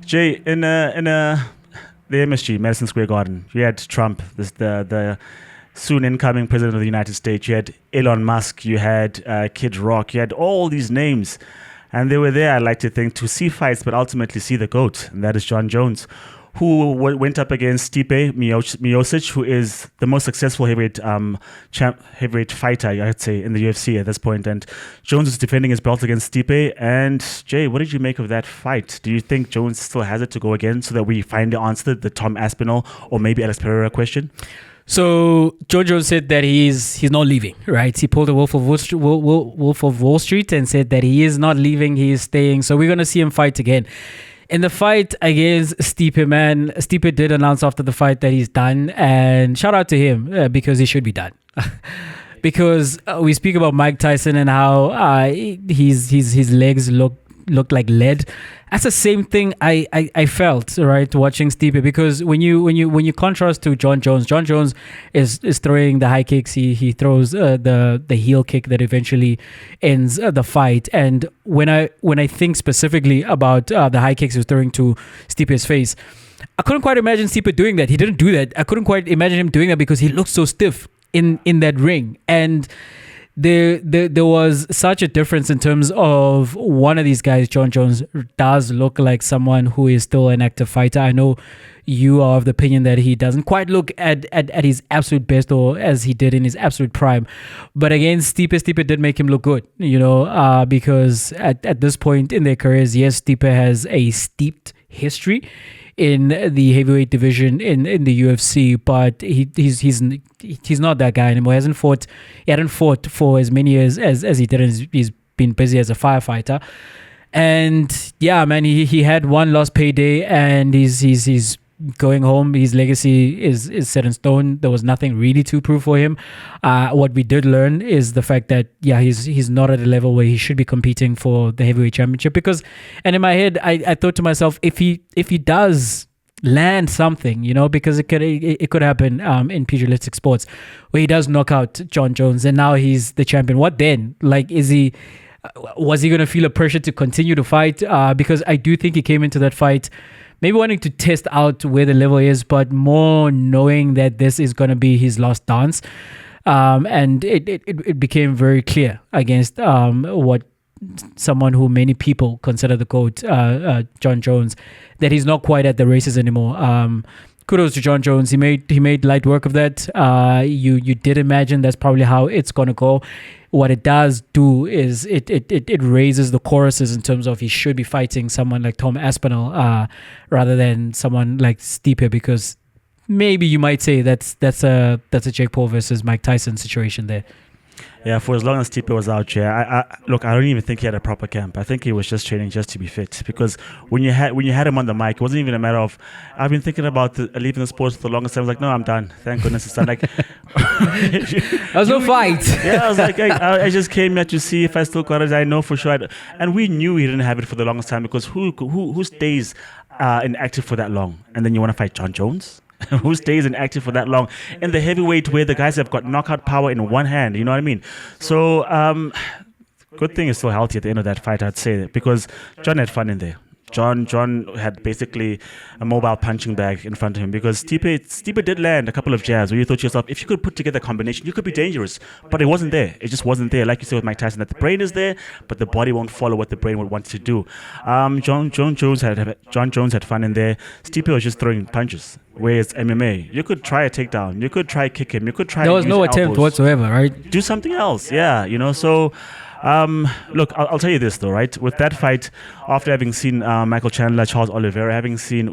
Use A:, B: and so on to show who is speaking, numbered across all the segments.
A: Jay, in the MSG, Madison Square Garden, you had Trump, the soon incoming president of the United States. You had Elon Musk. You had Kid Rock. You had all these names, and they were there, I like to think, to see fights, but ultimately see the GOAT, and that is Jon Jones, who went up against Stipe Miocic, who is the most successful heavyweight fighter, I'd say, in the UFC at this point. And Jones is defending his belt against Stipe. And Jay, what did you make of that fight? Do you think Jones still has it to go again, so that we finally answered the Tom Aspinall or maybe Alex Pereira question?
B: So Jon Jones said that he's not leaving, right? He pulled a Wolf of Wall Street and said that he is not leaving, he is staying. So we're going to see him fight again. In the fight against Stipe, man, Stipe did announce after the fight that he's done, and shout out to him because he should be done. Because we speak about Mike Tyson and how his legs looked like lead. That's the same thing I felt, right, watching Stipe, because when you contrast to Jon Jones is throwing the high kicks, he throws the heel kick that eventually ends the fight. And when I think specifically about the high kicks he was throwing to Stipe's face, I couldn't quite imagine Stipe doing that. He didn't do that. I couldn't quite imagine him doing that because he looked so stiff in that ring. And there was such a difference in terms of one of these guys. Jon Jones does look like someone who is still an active fighter. I know you are of the opinion that he doesn't quite look at his absolute best or as he did in his absolute prime. But again, Stipe did make him look good, because at this point in their careers, yes, Stipe has a steeped history in the heavyweight division in the UFC, but he's not that guy anymore. He hadn't fought for as many years as he did. He's been busy as a firefighter, and yeah, man, he had one last payday, and he's going home. His legacy is set in stone. There was nothing really to prove for him. What we did learn is the fact that he's not at a level where he should be competing for the heavyweight championship. And in my head, I thought to myself, if he does land something, because it could happen in pugilistic sports, where he does knock out Jon Jones and now he's the champion. What then? Like, was he going to feel a pressure to continue to fight? Because I do think he came into that fight maybe wanting to test out where the level is, but more knowing that this is going to be his last dance. And it became very clear against what someone who many people consider the GOAT, Jon Jones, that he's not quite at the races anymore. Kudos to Jon Jones. He made light work of that. You did imagine that's probably how it's going to go. What it does do is it raises the choruses in terms of he should be fighting someone like Tom Aspinall rather than someone like Stipe, because maybe you might say that's a Jake Paul versus Mike Tyson situation there.
A: Yeah, for as long as Stipe was out here, I don't even think he had a proper camp. I think he was just training just to be fit. Because when you had him on the mic, it wasn't even a matter of, I've been thinking about leaving the sport for the longest time. I was like, no, I'm done. Thank goodness it's done. Like,
B: there was no fight.
A: Yeah, I was like, I just came here to see if I still got it. I know for sure. And we knew he didn't have it for the longest time, because who stays inactive for that long? And then you want to fight Jon Jones? Who stays inactive for that long in the heavyweight, where the guys have got knockout power in one hand? You know what I mean? So good thing he's still healthy at the end of that fight, I'd say, because Jon had fun in there. Jon had basically a mobile punching bag in front of him, because Stipe did land a couple of jabs where you thought to yourself, if you could put together a combination, you could be dangerous. But it wasn't there. It just wasn't there. Like you said with Mike Tyson, that the brain is there, but the body won't follow what the brain would want to do. Jon Jones had fun in there. Stipe was just throwing punches. Whereas MMA, you could try a takedown, you could try kick him, you could try.
B: There was no attempt whatsoever, right?
A: Do something else, yeah. So. Look, I'll tell you this though, right? With that fight, after having seen Michael Chandler, Charles Oliveira, having seen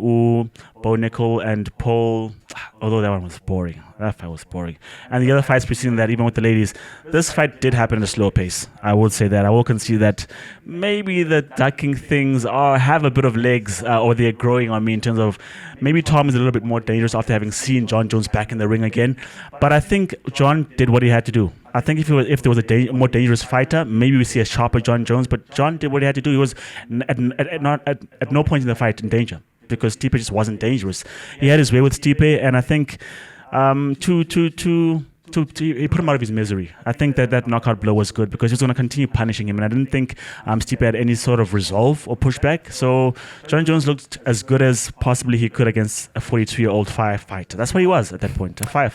A: Bo Nickel and Paul, although that one was boring. That fight was boring. And the other fights preceding that, even with the ladies, this fight did happen at a slow pace. I would say that. I will concede that maybe the ducking things have a bit of legs, or they're growing on me in terms of maybe Tom is a little bit more dangerous after having seen Jon Jones back in the ring again. But I think Jon did what he had to do. I think if there was a more dangerous fighter, maybe we see a sharper Jon Jones. But Jon did what he had to do. He was at no point in the fight in danger, because Stipe just wasn't dangerous. He had his way with Stipe, and I think to he put him out of his misery. I think that knockout blow was good because he was going to continue punishing him, and I didn't think Stipe had any sort of resolve or pushback. So Jon Jones looked as good as possibly he could against a 42-year-old firefighter. That's what he was at that point, a firefighter.